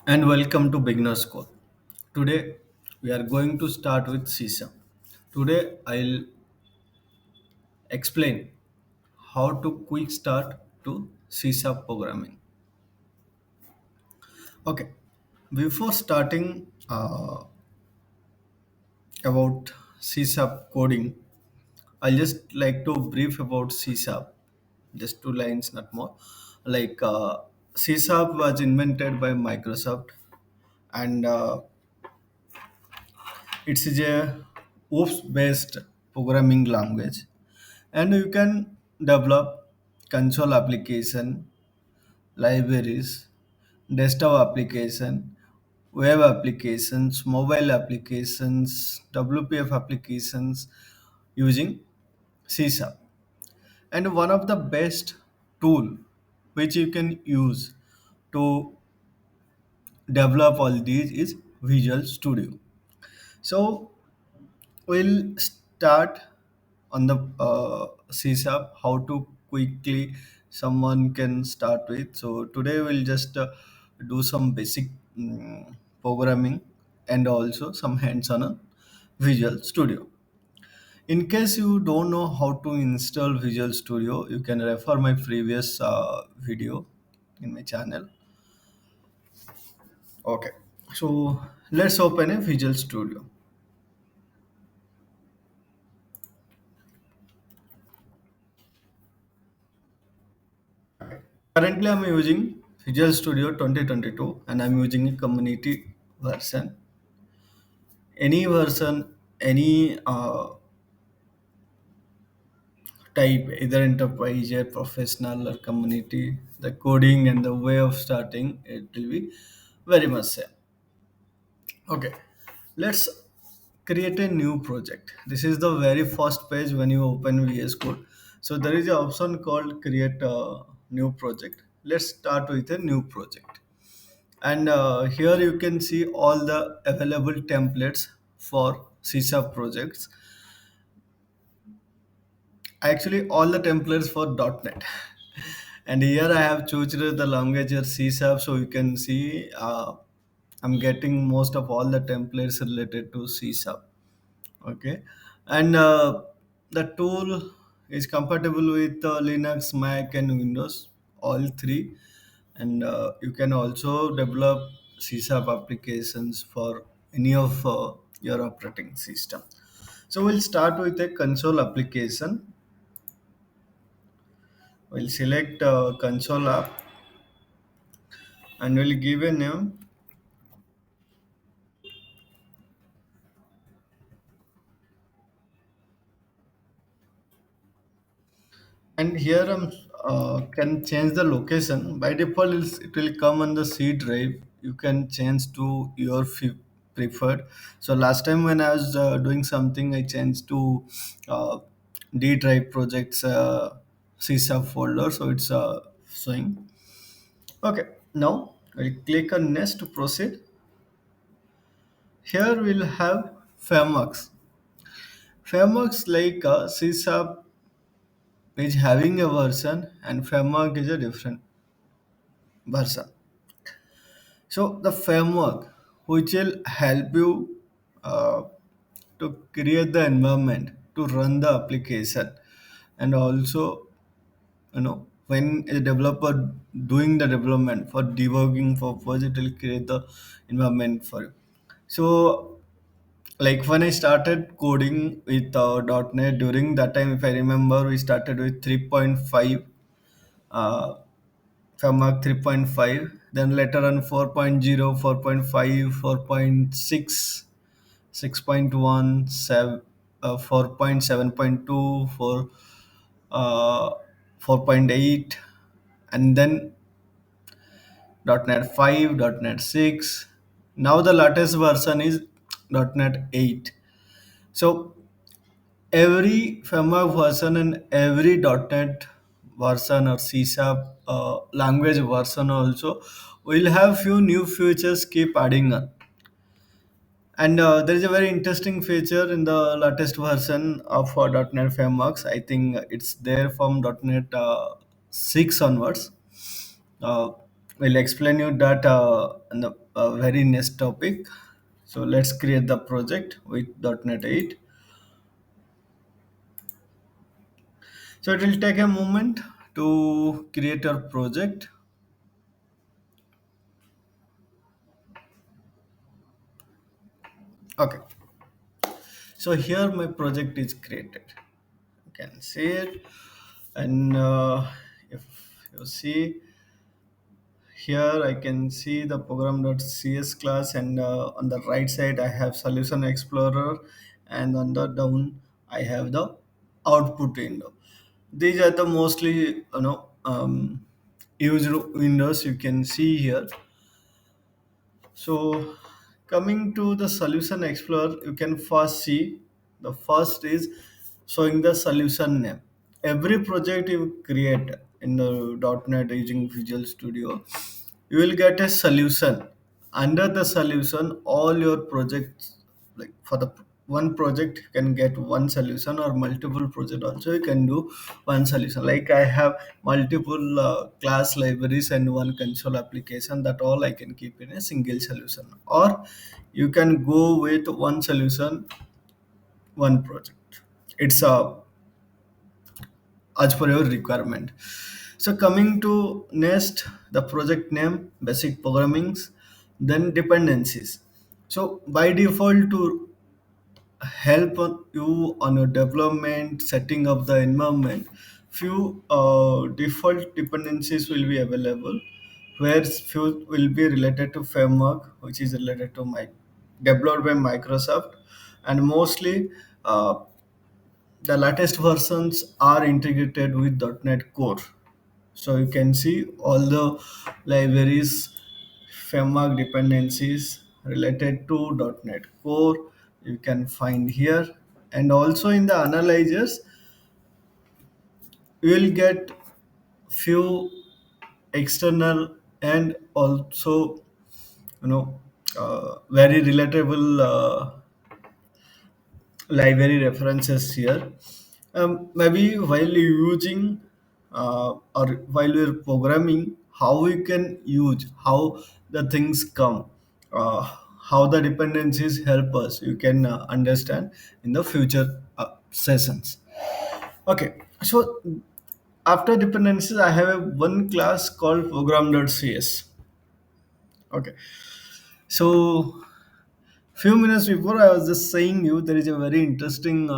And welcome to Beginner's Code. Today we are going to start with CISA. Today I'll explain how to quick start to CISA programming. Okay, before starting about CISA coding, I'll just like to brief about CISA. Just two lines, not more. Like CISA was invented by Microsoft and it is a OOPS based programming language, and you can develop console application, libraries, desktop application, web applications, mobile applications, WPF applications using CSAP. And one of the best tool which you can use to develop all these is Visual Studio. So we'll start on the CSAP, how to quickly someone can start with. So today we'll just do some basic programming and also some hands-on on Visual Studio. In case you don't know how to install Visual Studio, you can refer my previous video in my channel. Okay, so let's open a Visual Studio. Currently, I'm using Visual Studio 2022 and I'm using a community version. Any version, any type, either enterprise or professional or community, the coding and the way of starting, it will be very much same. Okay, let's create a new project. This is the very first page when you open VS Code. So there is an option called create a new project. Let's start with a new project. And here you can see all the available templates for C# projects. Actually, all the templates for .NET. And here I have chosen the language as C#, so you can see I'm getting most of all the templates related to C#. Okay, and the tool is compatible with Linux, Mac, and Windows, all three. And you can also develop CSAP applications for any of your operating system. So we'll start with a console application. We'll select console app and we'll give a name. And here can change the location. By default, it will come on the C drive. You can change to your preferred. So last time when I was doing something, I changed to uh, D drive projects C sub folder. So it's showing. Okay, now I'll click on next to proceed. Here we'll have frameworks. Frameworks like C sub is having a version and framework is a different version. So the framework which will help you uh, to create the environment to run the application, and also when a developer doing the development for debugging purpose, it will create the environment for you. So like when I started coding with .NET during that time, if I remember, we started with 3.5 uh, framework 3.5, then later on 4.0, 4.5, 4.6, 6.1, 4.7.2, uh, 4.8, and then .NET 5, .NET 6. Now the latest version is .NET 8. So every framework version and every .NET version or C# language version also will have few new features keep adding on. And there is a very interesting feature in the latest version of .NET frameworks. I think it's there from .NET 6 onwards. Uh, we'll explain you that in the very next topic. So let's create the project with .NET 8. So it will take a moment to create our project. Okay, so here my project is created. You can see it, and if you see here, I can see the program.cs class, and on the right side I have Solution Explorer, and on the down I have the output window. These are the mostly used windows you can see here. So, coming to the Solution Explorer, you can first see the first is showing the solution name. Every project you create in the .NET using Visual Studio, you will get a solution. Under the solution, all your projects, like for the one project, you can get one solution, or multiple project also you can do one solution. Like I have multiple class libraries and one console application, that all I can keep in a single solution. Or you can go with one solution, one project. It's as per your requirement. So coming to next, the project name, basic programmings, then dependencies. So by default, to help you on your development, setting up the environment, few default dependencies will be available, where few will be related to framework, which is related to my developed by Microsoft, and mostly uh, the latest versions are integrated with .NET Core. So you can see all the libraries, framework dependencies related to .NET Core you can find here. And also in the analyzers, you will get few external and also very relatable library references here. Maybe while you're using or while you're programming, how you can use, how the things come, how the dependencies help us, you can understand in the future sessions. Okay, so after dependencies, I have a one class called program.cs. Okay, so few minutes before I was just saying you there is a very interesting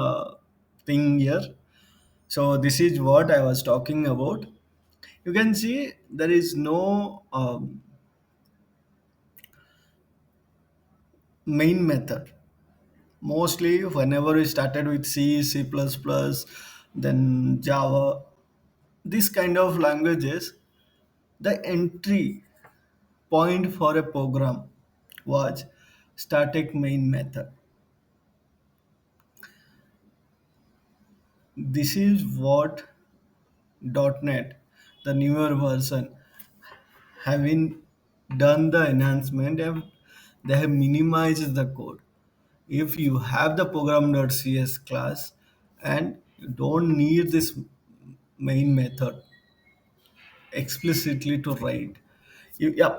thing here. So this is what I was talking about. You can see there is no main method. Mostly whenever we started with C, C++, then Java, this kind of languages, the entry point for a program was static main method. This is what .NET, the newer version, having done the enhancement, they have minimized the code. If you have the program.cs class and you don't need this main method explicitly to write, yeah,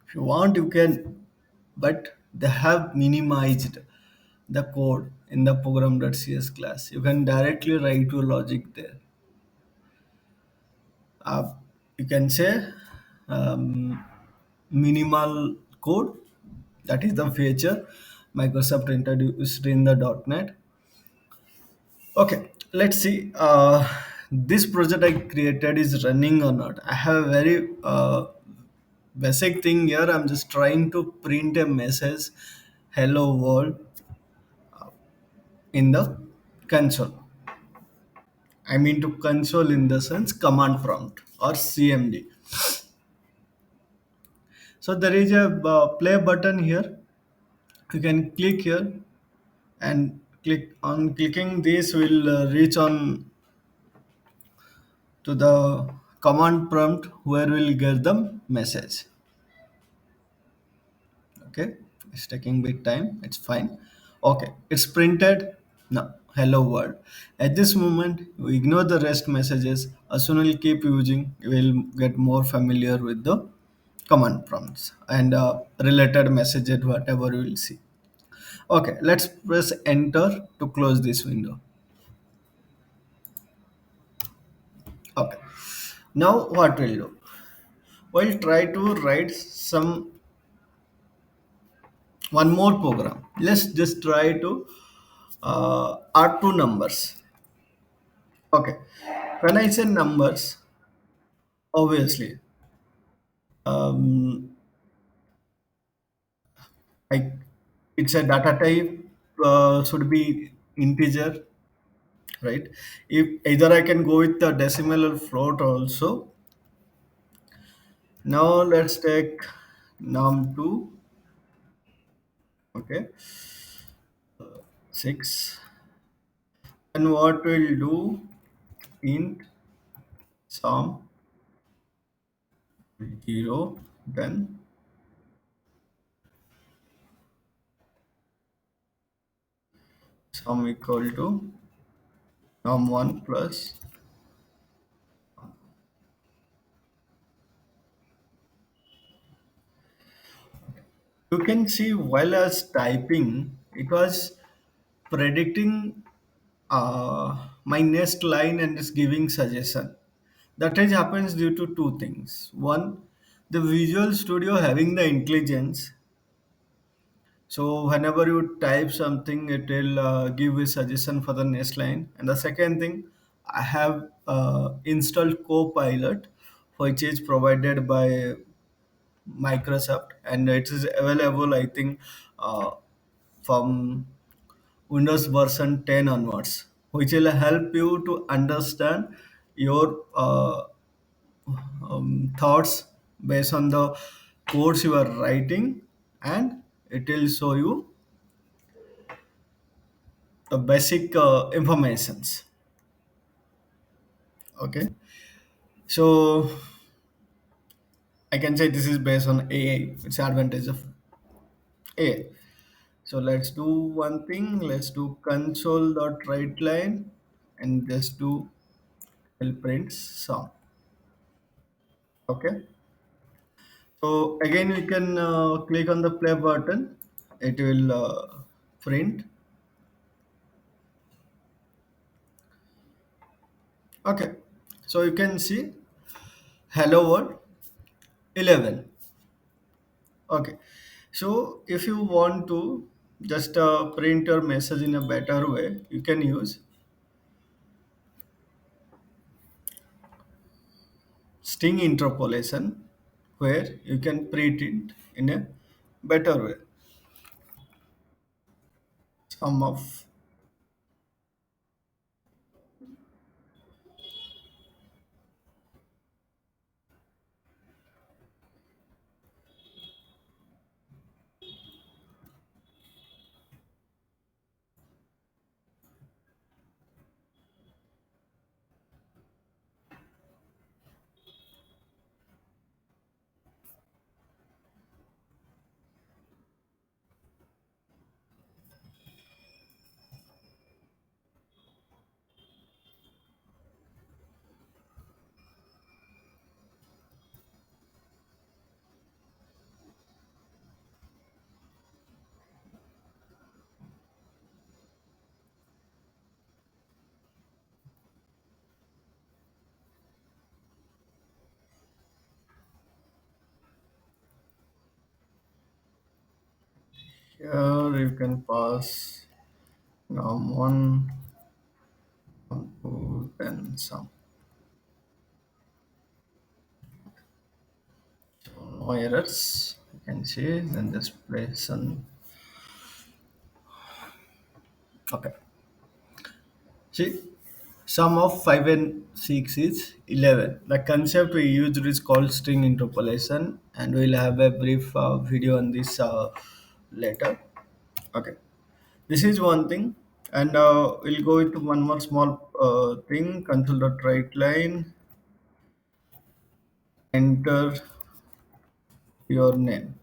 if you want you can, but they have minimized the code in the program.cs class. You can directly write your logic there. You can say um, minimal code, that is the feature Microsoft introduced in the .NET. Okay, let's see. This project I created is running or not. I have a very basic thing here. I'm just trying to print a message, "Hello world," in the console. I mean to console in the sense command prompt or CMD. So there is a play button here. You can click here, and clicking this will reach on to the command prompt where we'll get the message. Okay, it's taking bit time, it's fine. Okay, it's printed now, hello world. At this moment we ignore the rest messages. As soon as we keep using, we'll get more familiar with the command prompts and related messages, whatever you will see. Okay, let's press enter to close this window. Okay, now what we'll do? We'll try to write some one more program. Let's just try to add two numbers. Okay, when I say numbers, obviously, um, I it's a data type should be integer, right? If either I can go with the decimal or float also. Now let's take num2, okay, 6, and what we'll do, int sum 0, then sum equal to num1 plus. You can see while I was typing, it was predicting my next line and is giving suggestion. That is happens due to two things. One, the Visual Studio having the intelligence. So whenever you type something, it will give a suggestion for the next line. And the second thing, I have installed Copilot, which is provided by Microsoft, and it is available, I think, uh, from Windows version 10 onwards, which will help you to understand your thoughts based on the codes you are writing, and it will show you the basic informations. Okay, so I can say this is based on AI. It's advantage of AI. So let's do one thing. Let's do console dot write line and just do will print sum. Okay. So again, we can click on the play button. It will print. Okay. So you can see hello world 11. Okay. So if you want to just print your message in a better way, you can use string interpolation, where you can print it in a better way. Sum of. Here you can pass num1, num2, then sum. So no errors. You can see, then just place some. Okay. See, sum of 5 and 6 is 11. The concept we used is called string interpolation, and we'll have a brief video on this later. Okay. This is one thing, and we'll go into one more small thing. Control dot write line, enter your name.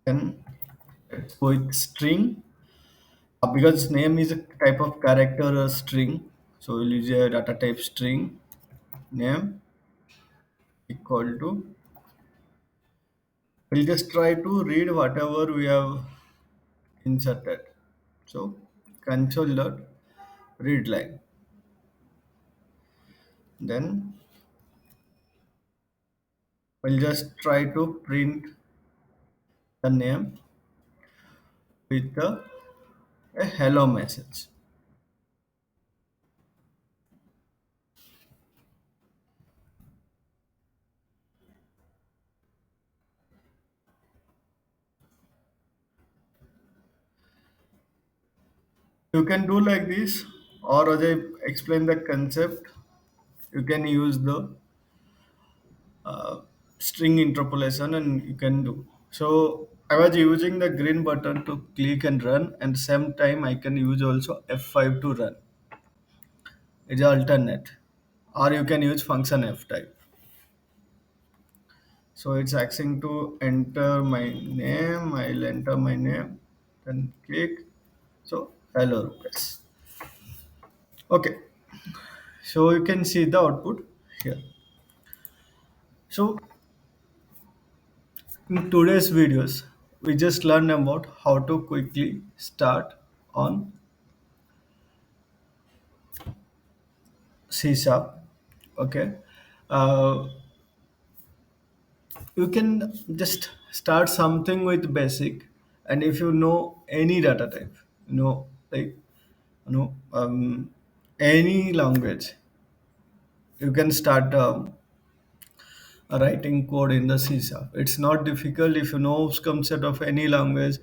Then let's go with string. Because name is a type of character or string, so we'll use a data type string. name equal to, we'll just try to read whatever we have inserted. So console dot read line. Then we'll just try to print the name with a hello message. You can do like this, or as I explain the concept, you can use the string interpolation and you can do. So I was using the green button to click and run, and same time I can use also F5 to run. It's alternate, or you can use function F type. So it's asking to enter my name. I'll enter my name, then click. So hello Rupesh. Okay, so you can see the output here. So in today's videos, we just learned about how to quickly start on C sharp. Okay, uh, you can just start something with basic, and if you know any data type, like any language, you can start writing code in the C sharp. It's not difficult if you know concept of any language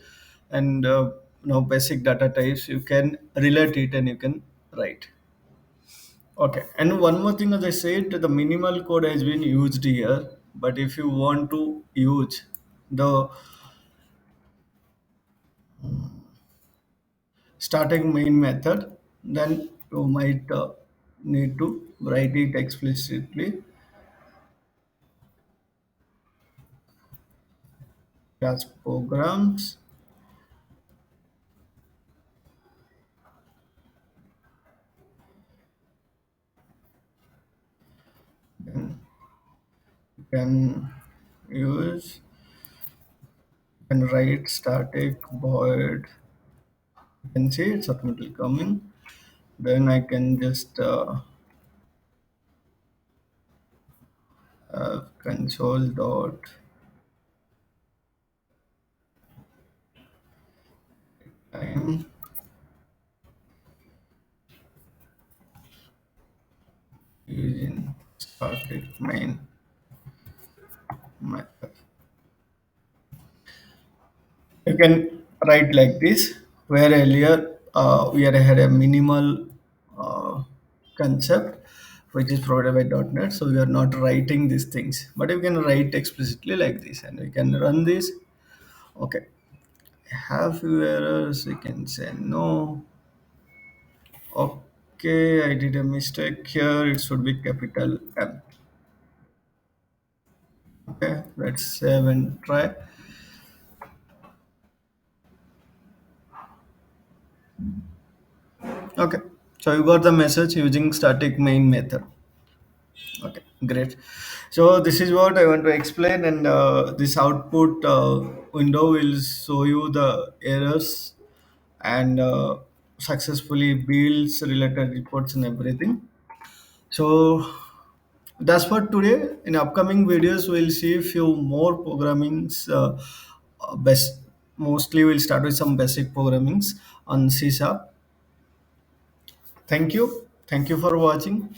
and know basic data types. You can relate it and you can write. Okay, and one more thing, as I said, the minimal code has been used here. But if you want to use the starting main method, then you might need to write it explicitly as programs. Then you can use and write static void. You can see it's automatically coming. Then I can just console dot time using static main method. You can write like this, where earlier we had a minimal uh, concept which is provided by .NET, so we are not writing these things, but you can write explicitly like this, and we can run this. Okay, have few errors. You can say no. Okay, I did a mistake here. It should be capital M. Okay, let's save and try. Okay, so you got the message using static main method. Okay, great. So this is what I want to explain, and this output window will show you the errors and successfully builds related reports and everything. So that's for today. In upcoming videos, we'll see a few more programmings. Best mostly we'll start with some basic programmings on C sharp. Thank you. Thank you for watching.